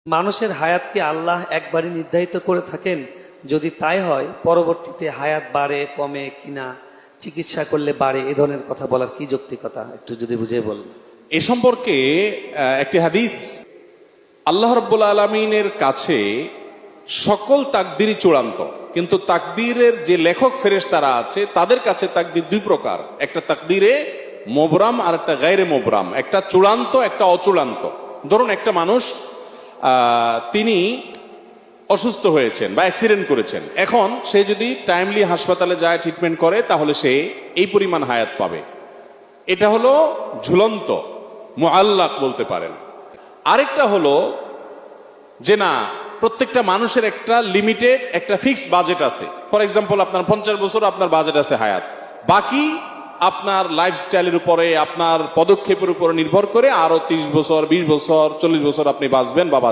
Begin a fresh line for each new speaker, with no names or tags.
মানুষের হায়াতকে আল্লাহ একবারই নির্ধারিত করে থাকেন? যদি তাই হয়, পরবর্তীতে হায়াত বাড়ে কমে কিনা, চিকিৎসা করলে বাড়ে, এ ধরনের কথা বলার কি যৌক্তিকতা, একটু যদি বুঝিয়ে বলেন।
এ সম্পর্কে একটি হাদিস, আল্লাহ রাব্বুল আলামিনের কাছে সকল তাকদিরই চূড়ান্ত, কিন্তু তাকদিরের যে লেখক ফেরেশতারা আছে তাদের কাছে তাকদির দুই প্রকার, একটা তাকদিরে মোবরাম আর একটা গায়রে মোবরাম, একটা চূড়ান্ত একটা অচূড়ান্ত। ধরুন একটা মানুষ তিনি অসুস্থ হয়েছেন বা অ্যাক্সিডেন্ট করেছেন, এখন সে যদি টাইমলি হাসপাতালে যায় ট্রিটমেন্ট করে তাহলে সে এই পরিমাণ হায়াত পাবে, এটা হলো ঝুলন্ত মুআল্লাক বলতে পারেন। আরেকটা হলো যে না, প্রত্যেকটা মানুষের একটা লিমিটেড একটা ফিক্সড বাজেট আছে। ফর এক্সাম্পল আপনার 50 বছর আপনার বাজেট আছে হায়াত, বাকি আপনার লাইফস্টাইলের উপরে আপনার পদক্ষেপের উপরে নির্ভর করে আরো 30 বছর 20 বছর 40 বছর আপনি বাঁচবেন বা